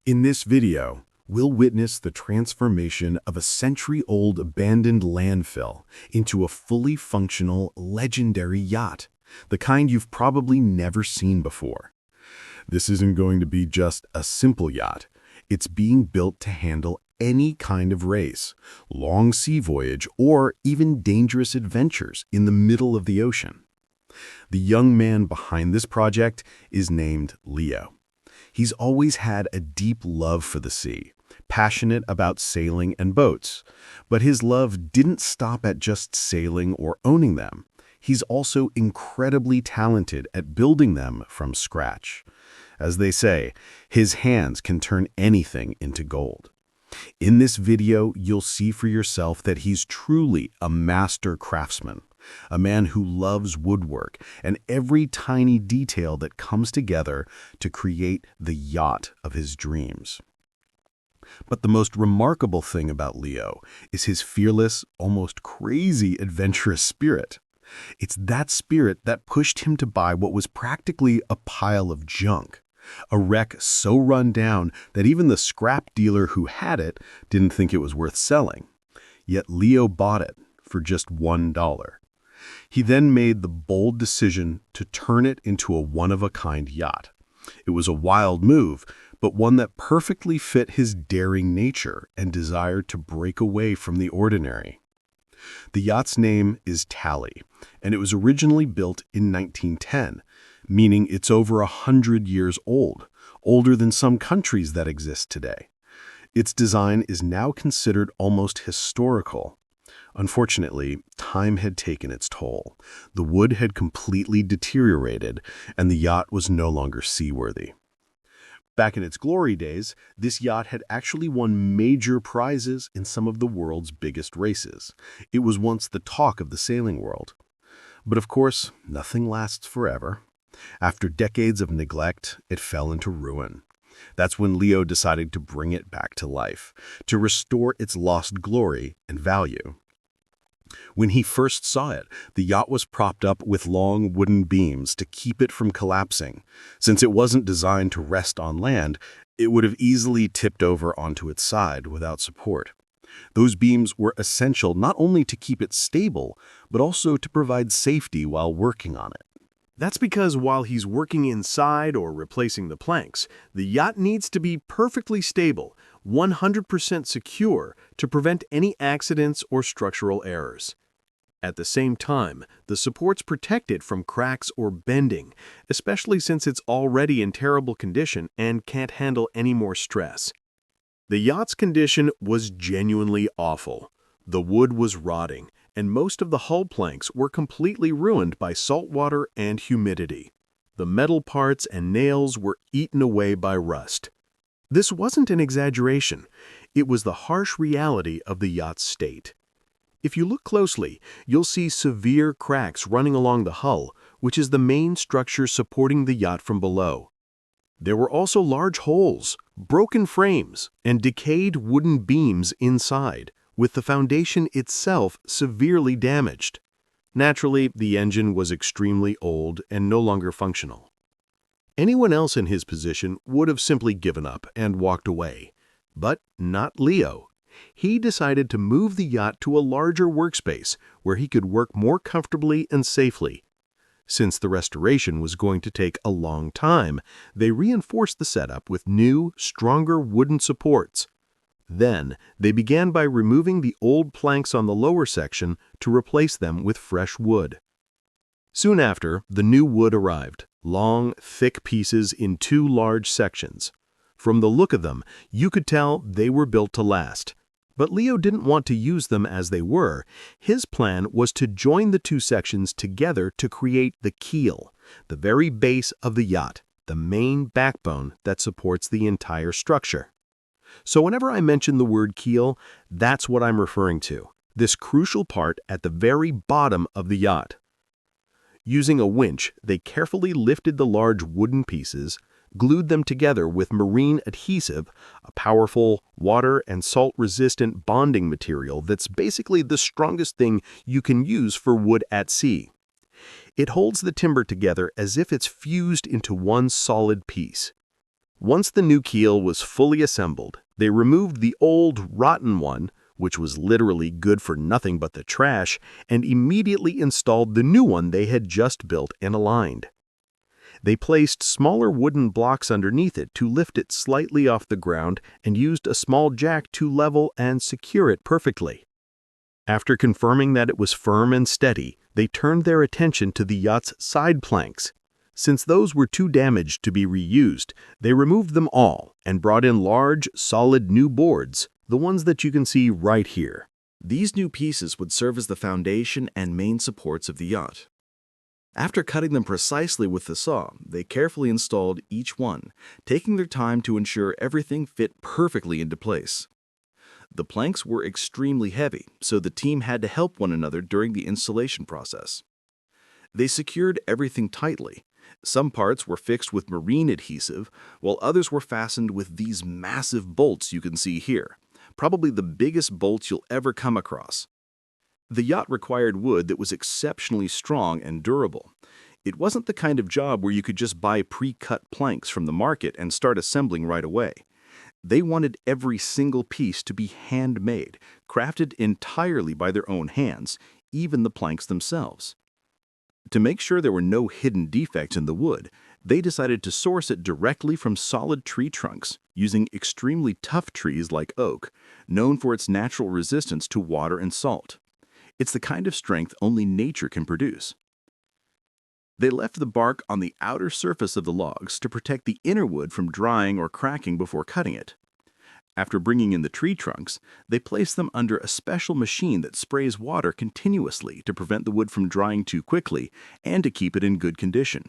In this video, we'll witness the transformation of a century-old abandoned landfill into a fully functional, legendary yacht, the kind you've probably never seen before. This isn't going to be just a simple yacht. It's being built to handle any kind of race, long sea voyage, or even dangerous adventures in the middle of the ocean. The young man behind this project is named Leo. He's always had a deep love for the sea, passionate about sailing and boats. But his love didn't stop at just sailing or owning them. He's also incredibly talented at building them from scratch. As they say, his hands can turn anything into gold. In this video, you'll see for yourself that he's truly a master craftsman, a man who loves woodwork and every tiny detail that comes together to create the yacht of his dreams. But the most remarkable thing about Leo is his fearless, almost crazy adventurous spirit. It's that spirit that pushed him to buy what was practically a pile of junk, a wreck so run down that even the scrap dealer who had it didn't think it was worth selling. Yet Leo bought it for just $1. He then made the bold decision to turn it into a one-of-a-kind yacht. It was a wild move, but one that perfectly fit his daring nature and desire to break away from the ordinary. The yacht's name is Tally, and it was originally built in 1910, meaning it's over 100 years old, older than some countries that exist today. Its design is now considered almost historical. Unfortunately, time had taken its toll. The wood had completely deteriorated, and the yacht was no longer seaworthy. Back in its glory days, this yacht had actually won major prizes in some of the world's biggest races. It was once the talk of the sailing world. But of course, nothing lasts forever. After decades of neglect, it fell into ruin. That's when Leo decided to bring it back to life, to restore its lost glory and value. When he first saw it, the yacht was propped up with long wooden beams to keep it from collapsing. Since it wasn't designed to rest on land, it would have easily tipped over onto its side without support. Those beams were essential not only to keep it stable, but also to provide safety while working on it. That's because while he's working inside or replacing the planks, the yacht needs to be perfectly stable, 100% secure to prevent any accidents or structural errors. At the same time, the supports protect it from cracks or bending, especially since it's already in terrible condition and can't handle any more stress. The yacht's condition was genuinely awful. The wood was rotting, and most of the hull planks were completely ruined by salt water and humidity. The metal parts and nails were eaten away by rust. This wasn't an exaggeration. It was the harsh reality of the yacht's state. If you look closely, you'll see severe cracks running along the hull, which is the main structure supporting the yacht from below. There were also large holes, broken frames, and decayed wooden beams inside, with the foundation itself severely damaged. Naturally, the engine was extremely old and no longer functional. Anyone else in his position would have simply given up and walked away. But not Leo. He decided to move the yacht to a larger workspace where he could work more comfortably and safely. Since the restoration was going to take a long time, they reinforced the setup with new, stronger wooden supports. Then, they began by removing the old planks on the lower section to replace them with fresh wood. Soon after, the new wood arrived, long, thick pieces in 2 large sections. From the look of them, you could tell they were built to last. But Leo didn't want to use them as they were. His plan was to join the 2 sections together to create the keel, the very base of the yacht, the main backbone that supports the entire structure. So whenever I mention the word keel, that's what I'm referring to, this crucial part at the very bottom of the yacht. Using a winch, they carefully lifted the large wooden pieces, glued them together with marine adhesive, a powerful water and salt-resistant bonding material that's basically the strongest thing you can use for wood at sea. It holds the timber together as if it's fused into one solid piece. Once the new keel was fully assembled, they removed the old, rotten one, which was literally good for nothing but the trash, and immediately installed the new one they had just built and aligned. They placed smaller wooden blocks underneath it to lift it slightly off the ground and used a small jack to level and secure it perfectly. After confirming that it was firm and steady, they turned their attention to the yacht's side planks. Since those were too damaged to be reused, they removed them all and brought in large, solid new boards, the ones that you can see right here. These new pieces would serve as the foundation and main supports of the yacht. After cutting them precisely with the saw, they carefully installed each one, taking their time to ensure everything fit perfectly into place. The planks were extremely heavy, so the team had to help one another during the installation process. They secured everything tightly. Some parts were fixed with marine adhesive, while others were fastened with these massive bolts you can see here, probably the biggest bolts you'll ever come across. The yacht required wood that was exceptionally strong and durable. It wasn't the kind of job where you could just buy pre-cut planks from the market and start assembling right away. They wanted every single piece to be handmade, crafted entirely by their own hands, even the planks themselves. To make sure there were no hidden defects in the wood, they decided to source it directly from solid tree trunks, using extremely tough trees like oak, known for its natural resistance to water and salt. It's the kind of strength only nature can produce. They left the bark on the outer surface of the logs to protect the inner wood from drying or cracking before cutting it. After bringing in the tree trunks, they placed them under a special machine that sprays water continuously to prevent the wood from drying too quickly and to keep it in good condition.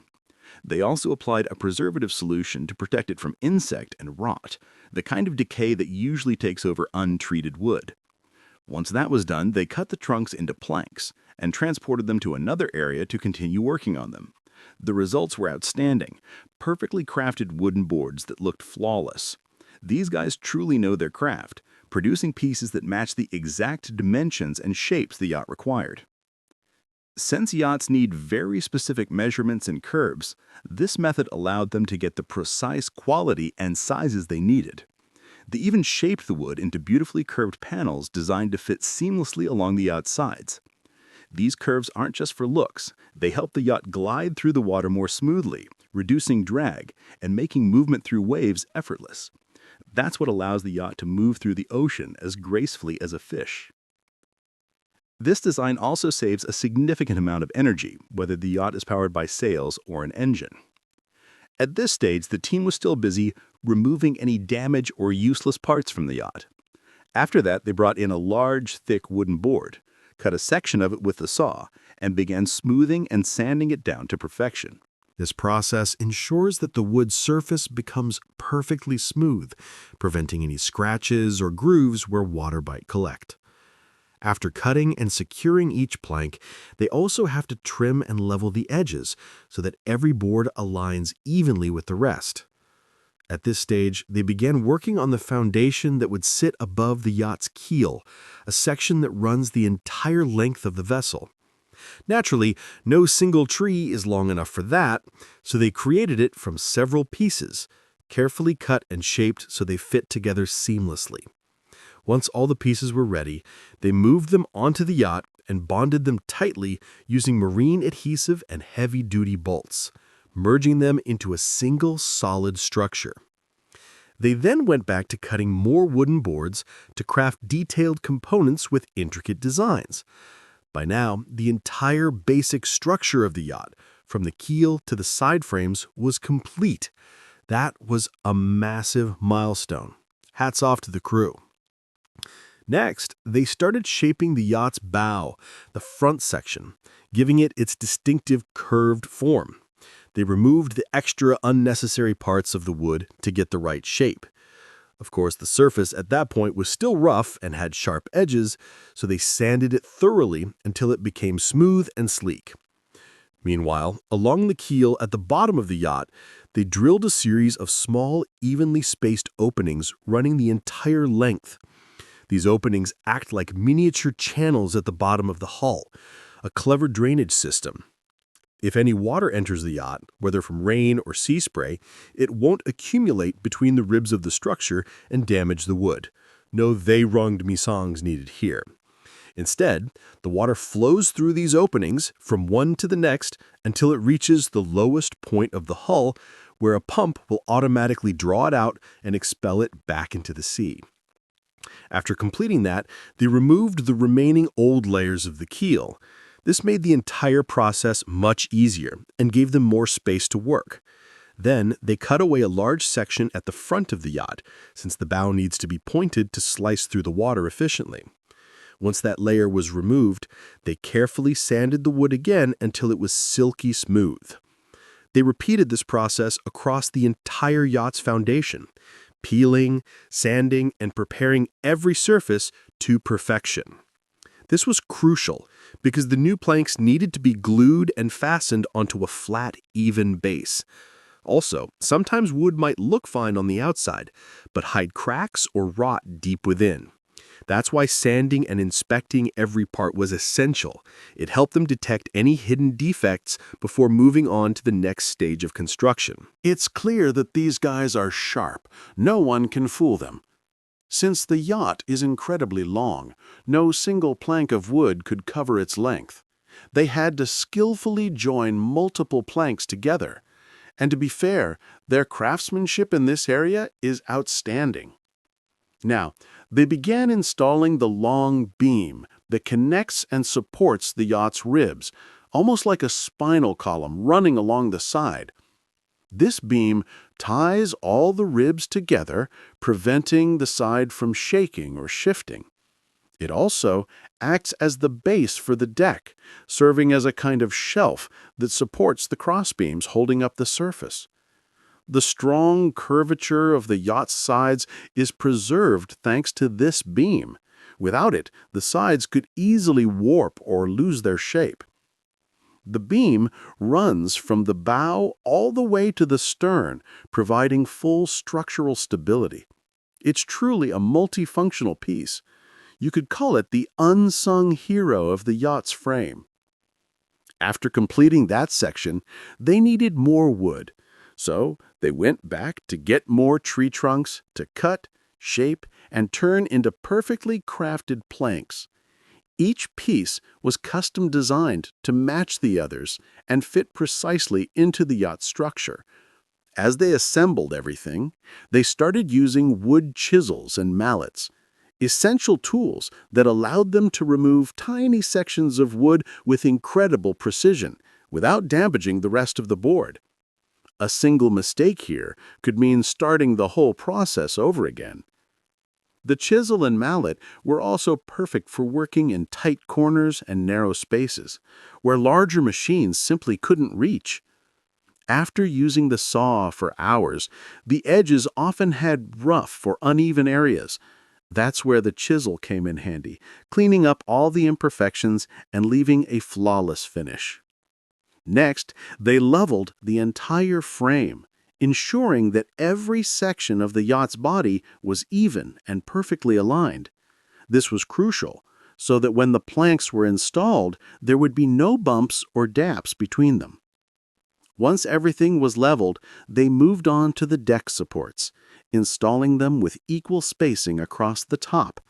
They also applied a preservative solution to protect it from insect and rot, the kind of decay that usually takes over untreated wood. Once that was done, they cut the trunks into planks and transported them to another area to continue working on them. The results were outstanding, perfectly crafted wooden boards that looked flawless. These guys truly know their craft, producing pieces that match the exact dimensions and shapes the yacht required. Since yachts need very specific measurements and curves, this method allowed them to get the precise quality and sizes they needed. They even shaped the wood into beautifully curved panels designed to fit seamlessly along the yacht's sides. These curves aren't just for looks, they help the yacht glide through the water more smoothly, reducing drag and making movement through waves effortless. That's what allows the yacht to move through the ocean as gracefully as a fish. This design also saves a significant amount of energy, whether the yacht is powered by sails or an engine. At this stage, the team was still busy removing any damage or useless parts from the yacht. After that, they brought in a large, thick wooden board, cut a section of it with the saw, and began smoothing and sanding it down to perfection. This process ensures that the wood surface becomes perfectly smooth, preventing any scratches or grooves where water might collect. After cutting and securing each plank, they also have to trim and level the edges so that every board aligns evenly with the rest. At this stage, they began working on the foundation that would sit above the yacht's keel, a section that runs the entire length of the vessel. Naturally, no single tree is long enough for that, so they created it from several pieces, carefully cut and shaped so they fit together seamlessly. Once all the pieces were ready, they moved them onto the yacht and bonded them tightly using marine adhesive and heavy-duty bolts, merging them into a single solid structure. They then went back to cutting more wooden boards to craft detailed components with intricate designs. By now, the entire basic structure of the yacht, from the keel to the side frames, was complete. That was a massive milestone. Hats off to the crew. Next, they started shaping the yacht's bow, the front section, giving it its distinctive curved form. They removed the extra unnecessary parts of the wood to get the right shape. Of course, the surface at that point was still rough and had sharp edges, so they sanded it thoroughly until it became smooth and sleek. Meanwhile, along the keel at the bottom of the yacht, they drilled a series of small, evenly spaced openings running the entire length. These openings act like miniature channels at the bottom of the hull, a clever drainage system. If any water enters the yacht, whether from rain or sea spray, it won't accumulate between the ribs of the structure and damage the wood. No they wronged me songs needed here. Instead, the water flows through these openings from one to the next until it reaches the lowest point of the hull, where a pump will automatically draw it out and expel it back into the sea. After completing that, they removed the remaining old layers of the keel. This made the entire process much easier and gave them more space to work. Then, they cut away a large section at the front of the yacht, since the bow needs to be pointed to slice through the water efficiently. Once that layer was removed, they carefully sanded the wood again until it was silky smooth. They repeated this process across the entire yacht's foundation, peeling, sanding, and preparing every surface to perfection. This was crucial because the new planks needed to be glued and fastened onto a flat, even base. Also, sometimes wood might look fine on the outside, but hide cracks or rot deep within. That's why sanding and inspecting every part was essential. It helped them detect any hidden defects before moving on to the next stage of construction. It's clear that these guys are sharp. No one can fool them. Since the yacht is incredibly long, no single plank of wood could cover its length. They had to skillfully join multiple planks together. And to be fair, their craftsmanship in this area is outstanding. Now, they began installing the long beam that connects and supports the yacht's ribs, almost like a spinal column running along the side. This beam ties all the ribs together, preventing the side from shaking or shifting. It also acts as the base for the deck, serving as a kind of shelf that supports the crossbeams holding up the surface. The strong curvature of the yacht's sides is preserved thanks to this beam. Without it, the sides could easily warp or lose their shape. The beam runs from the bow all the way to the stern, providing full structural stability. It's truly a multifunctional piece. You could call it the unsung hero of the yacht's frame. After completing that section, they needed more wood. So they went back to get more tree trunks to cut, shape, and turn into perfectly crafted planks. Each piece was custom designed to match the others and fit precisely into the yacht's structure. As they assembled everything, they started using wood chisels and mallets, essential tools that allowed them to remove tiny sections of wood with incredible precision without damaging the rest of the board. A single mistake here could mean starting the whole process over again. The chisel and mallet were also perfect for working in tight corners and narrow spaces, where larger machines simply couldn't reach. After using the saw for hours, the edges often had rough or uneven areas. That's where the chisel came in handy, cleaning up all the imperfections and leaving a flawless finish. Next, they leveled the entire frame, ensuring that every section of the yacht's body was even and perfectly aligned. This was crucial, so that when the planks were installed, there would be no bumps or daps between them. Once everything was leveled, they moved on to the deck supports, installing them with equal spacing across the top.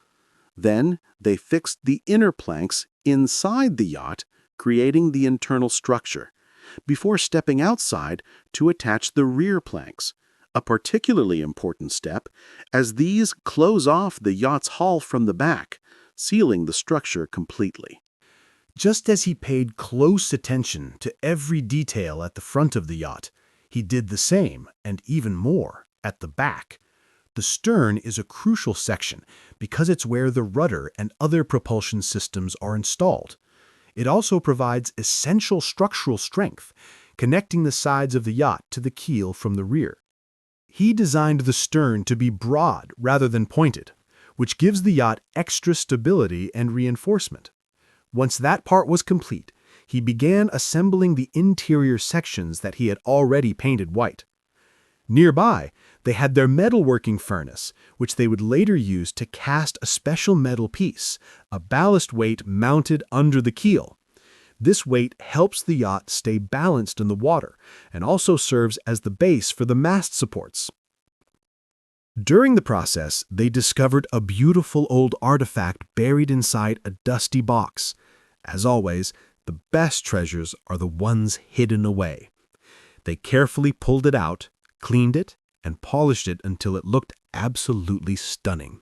Then, they fixed the inner planks inside the yacht, creating the internal structure, before stepping outside to attach the rear planks, a particularly important step, as these close off the yacht's hull from the back, sealing the structure completely. Just as he paid close attention to every detail at the front of the yacht, he did the same, and even more, at the back. The stern is a crucial section because it's where the rudder and other propulsion systems are installed. It also provides essential structural strength, connecting the sides of the yacht to the keel from the rear. He designed the stern to be broad rather than pointed, which gives the yacht extra stability and reinforcement. Once that part was complete, he began assembling the interior sections that he had already painted white. Nearby, they had their metalworking furnace, which they would later use to cast a special metal piece, a ballast weight mounted under the keel. This weight helps the yacht stay balanced in the water and also serves as the base for the mast supports. During the process, they discovered a beautiful old artifact buried inside a dusty box. As always, the best treasures are the ones hidden away. They carefully pulled it out, cleaned it, and polished it until it looked absolutely stunning.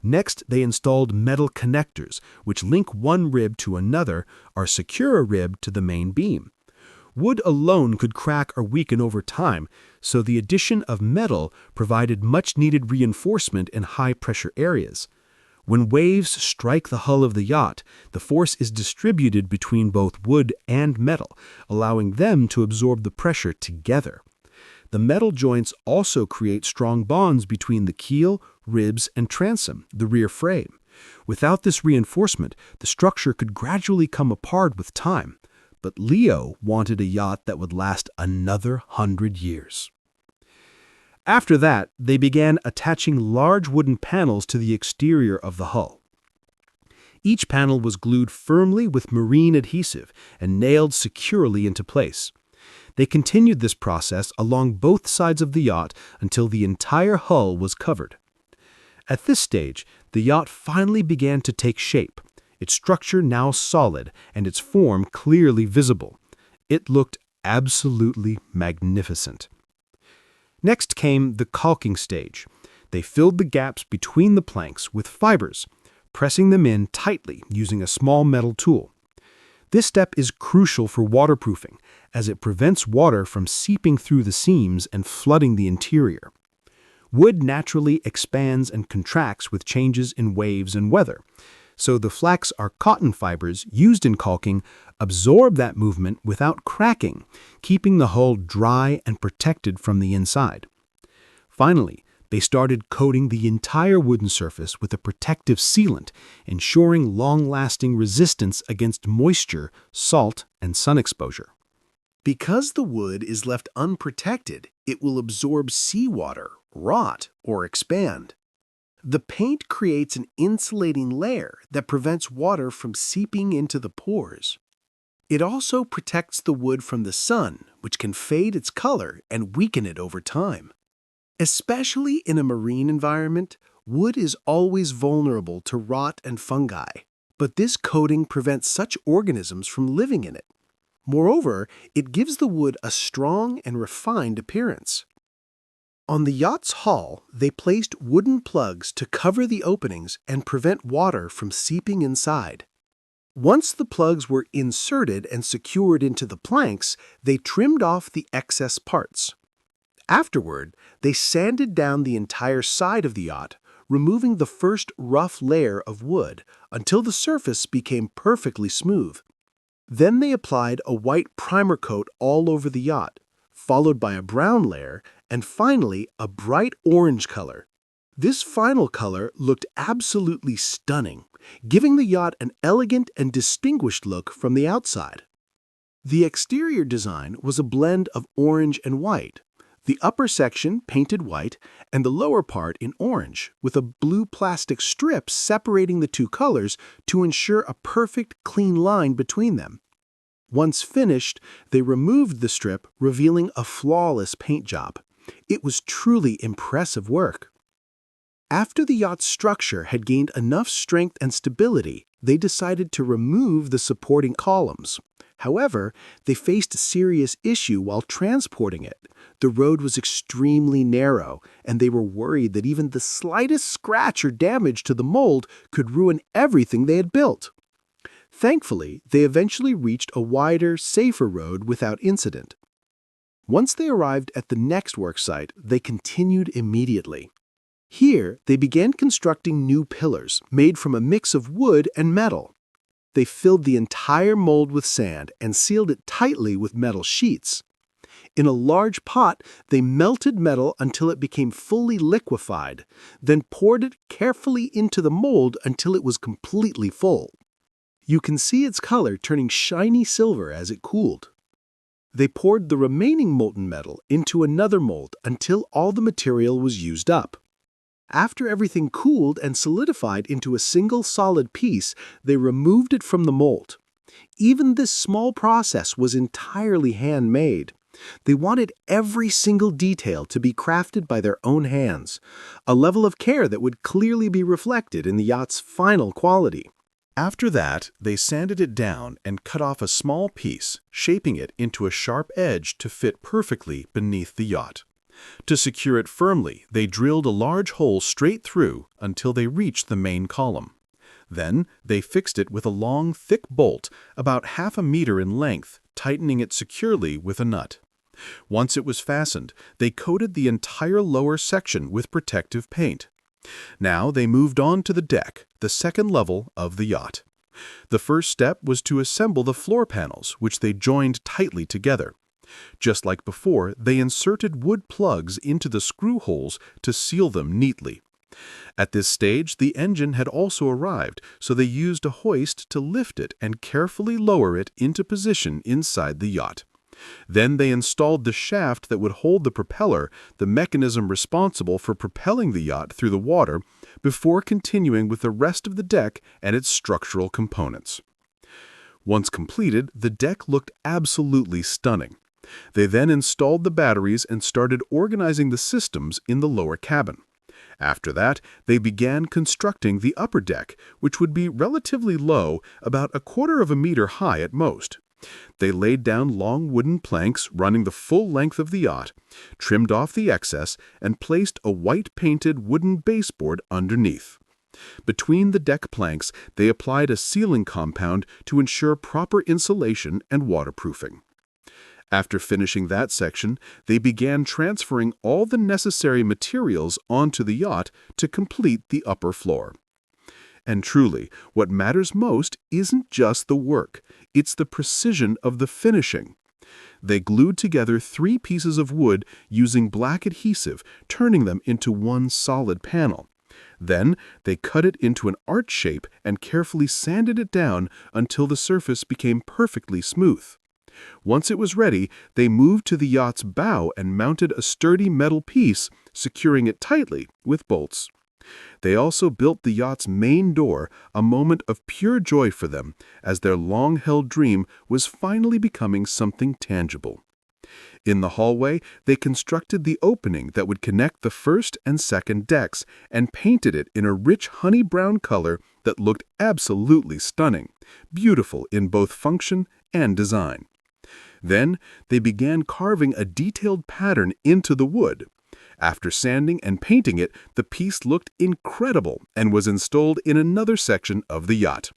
Next, they installed metal connectors, which link one rib to another or secure a rib to the main beam. Wood alone could crack or weaken over time, so the addition of metal provided much-needed reinforcement in high-pressure areas. When waves strike the hull of the yacht, the force is distributed between both wood and metal, allowing them to absorb the pressure together. The metal joints also create strong bonds between the keel, ribs, and transom, the rear frame. Without this reinforcement, the structure could gradually come apart with time. But Leo wanted a yacht that would last another 100 years. After that, they began attaching large wooden panels to the exterior of the hull. Each panel was glued firmly with marine adhesive and nailed securely into place. They continued this process along both sides of the yacht until the entire hull was covered. At this stage, the yacht finally began to take shape, its structure now solid and its form clearly visible. It looked absolutely magnificent. Next came the caulking stage. They filled the gaps between the planks with fibers, pressing them in tightly using a small metal tool. This step is crucial for waterproofing, as it prevents water from seeping through the seams and flooding the interior. Wood naturally expands and contracts with changes in waves and weather, so the flax or cotton fibers used in caulking absorb that movement without cracking, keeping the hull dry and protected from the inside. Finally, they started coating the entire wooden surface with a protective sealant, ensuring long-lasting resistance against moisture, salt, and sun exposure. Because the wood is left unprotected, it will absorb seawater, rot, or expand. The paint creates an insulating layer that prevents water from seeping into the pores. It also protects the wood from the sun, which can fade its color and weaken it over time. Especially in a marine environment, wood is always vulnerable to rot and fungi, but this coating prevents such organisms from living in it. Moreover, it gives the wood a strong and refined appearance. On the yacht's hull, they placed wooden plugs to cover the openings and prevent water from seeping inside. Once the plugs were inserted and secured into the planks, they trimmed off the excess parts. Afterward, they sanded down the entire side of the yacht, removing the first rough layer of wood until the surface became perfectly smooth. Then they applied a white primer coat all over the yacht, followed by a brown layer, and finally a bright orange color. This final color looked absolutely stunning, giving the yacht an elegant and distinguished look from the outside. The exterior design was a blend of orange and white, the upper section painted white and the lower part in orange, with a blue plastic strip separating the two colors to ensure a perfect, clean line between them. Once finished, they removed the strip, revealing a flawless paint job. It was truly impressive work. After the yacht's structure had gained enough strength and stability, they decided to remove the supporting columns. However, they faced a serious issue while transporting it. The road was extremely narrow, and they were worried that even the slightest scratch or damage to the mold could ruin everything they had built. Thankfully, they eventually reached a wider, safer road without incident. Once they arrived at the next work site, they continued immediately. Here, they began constructing new pillars made from a mix of wood and metal. They filled the entire mold with sand and sealed it tightly with metal sheets. In a large pot, they melted metal until it became fully liquefied, then poured it carefully into the mold until it was completely full. You can see its color turning shiny silver as it cooled. They poured the remaining molten metal into another mold until all the material was used up. After everything cooled and solidified into a single solid piece, they removed it from the mold. Even this small process was entirely handmade. They wanted every single detail to be crafted by their own hands, a level of care that would clearly be reflected in the yacht's final quality. After that, they sanded it down and cut off a small piece, shaping it into a sharp edge to fit perfectly beneath the yacht. To secure it firmly, they drilled a large hole straight through until they reached the main column. Then, they fixed it with a long, thick bolt about half a meter in length, tightening it securely with a nut. Once it was fastened, they coated the entire lower section with protective paint. Now they moved on to the deck, the second level of the yacht. The first step was to assemble the floor panels, which they joined tightly together. Just like before, they inserted wood plugs into the screw holes to seal them neatly. At this stage, the engine had also arrived, so they used a hoist to lift it and carefully lower it into position inside the yacht. Then they installed the shaft that would hold the propeller, the mechanism responsible for propelling the yacht through the water, before continuing with the rest of the deck and its structural components. Once completed, the deck looked absolutely stunning. They then installed the batteries and started organizing the systems in the lower cabin. After that, they began constructing the upper deck, which would be relatively low, about 1/4 of a meter high at most. They laid down long wooden planks running the full length of the yacht, trimmed off the excess, and placed a white-painted wooden baseboard underneath. Between the deck planks, they applied a sealing compound to ensure proper insulation and waterproofing. After finishing that section, they began transferring all the necessary materials onto the yacht to complete the upper floor. And truly, what matters most isn't just the work, it's the precision of the finishing. They glued together 3 pieces of wood using black adhesive, turning them into one solid panel. Then, they cut it into an arch shape and carefully sanded it down until the surface became perfectly smooth. Once it was ready, they moved to the yacht's bow and mounted a sturdy metal piece, securing it tightly with bolts. They also built the yacht's main door, a moment of pure joy for them, as their long-held dream was finally becoming something tangible. In the hallway, they constructed the opening that would connect the first and second decks and painted it in a rich honey-brown color that looked absolutely stunning, beautiful in both function and design. Then, they began carving a detailed pattern into the wood. After sanding and painting it, the piece looked incredible and was installed in another section of the yacht.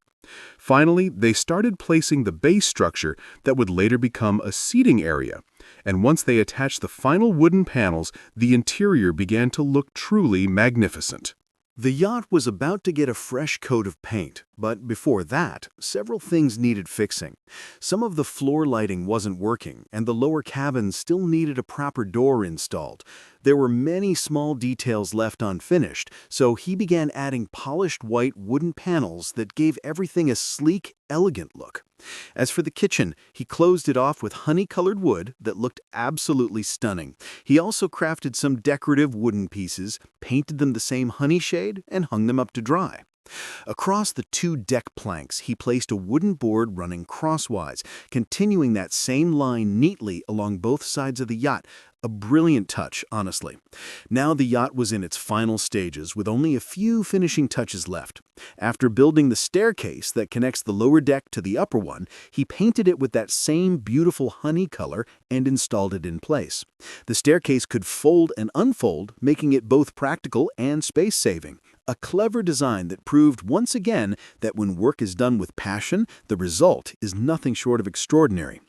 Finally, they started placing the base structure that would later become a seating area, and once they attached the final wooden panels, the interior began to look truly magnificent. The yacht was about to get a fresh coat of paint, but before that, several things needed fixing. Some of the floor lighting wasn't working, and the lower cabin still needed a proper door installed. There were many small details left unfinished, so he began adding polished white wooden panels that gave everything a sleek, elegant look. As for the kitchen, he closed it off with honey-colored wood that looked absolutely stunning. He also crafted some decorative wooden pieces, painted them the same honey shade, and hung them up to dry. Across the 2 deck planks, he placed a wooden board running crosswise, continuing that same line neatly along both sides of the yacht. A brilliant touch, honestly. Now the yacht was in its final stages, with only a few finishing touches left. After building the staircase that connects the lower deck to the upper one, he painted it with that same beautiful honey color and installed it in place. The staircase could fold and unfold, making it both practical and space-saving. A clever design that proved once again that when work is done with passion, the result is nothing short of extraordinary.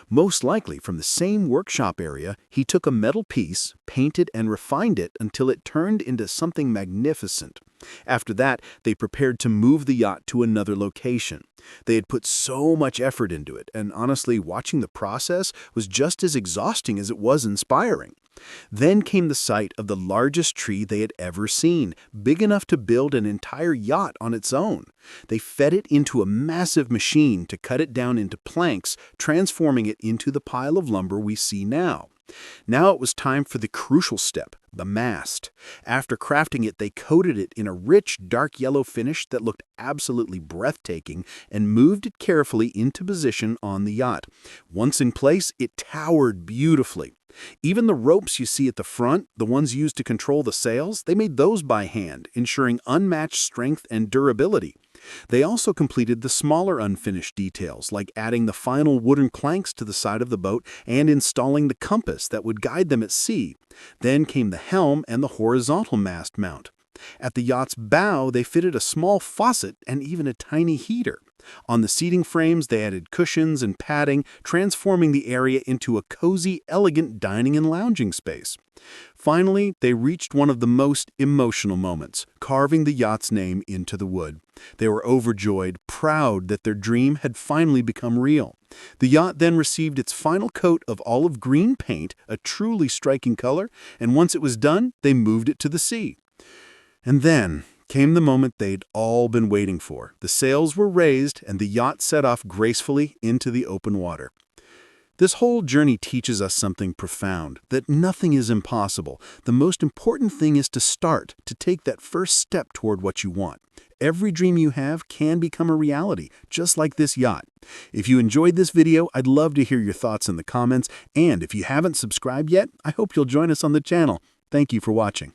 Most likely from the same workshop area, he took a metal piece, painted and refined it until it turned into something magnificent. After that, they prepared to move the yacht to another location. They had put so much effort into it, and honestly, watching the process was just as exhausting as it was inspiring. Then came the sight of the largest tree they had ever seen, big enough to build an entire yacht on its own. They fed it into a massive machine to cut it down into planks, transforming it into the pile of lumber we see now. Now it was time for the crucial step, the mast. After crafting it, they coated it in a rich, dark yellow finish that looked absolutely breathtaking and moved it carefully into position on the yacht. Once in place, it towered beautifully. Even the ropes you see at the front, the ones used to control the sails, they made those by hand, ensuring unmatched strength and durability. They also completed the smaller unfinished details, like adding the final wooden planks to the side of the boat and installing the compass that would guide them at sea. Then came the helm and the horizontal mast mount. At the yacht's bow, they fitted a small faucet and even a tiny heater. On the seating frames, they added cushions and padding, transforming the area into a cozy, elegant dining and lounging space. Finally, they reached one of the most emotional moments, carving the yacht's name into the wood. They were overjoyed, proud that their dream had finally become real. The yacht then received its final coat of olive green paint, a truly striking color, and once it was done, they moved it to the sea. And then came the moment they'd all been waiting for. The sails were raised, and the yacht set off gracefully into the open water. This whole journey teaches us something profound, that nothing is impossible. The most important thing is to start, to take that first step toward what you want. Every dream you have can become a reality, just like this yacht. If you enjoyed this video, I'd love to hear your thoughts in the comments, and if you haven't subscribed yet, I hope you'll join us on the channel. Thank you for watching.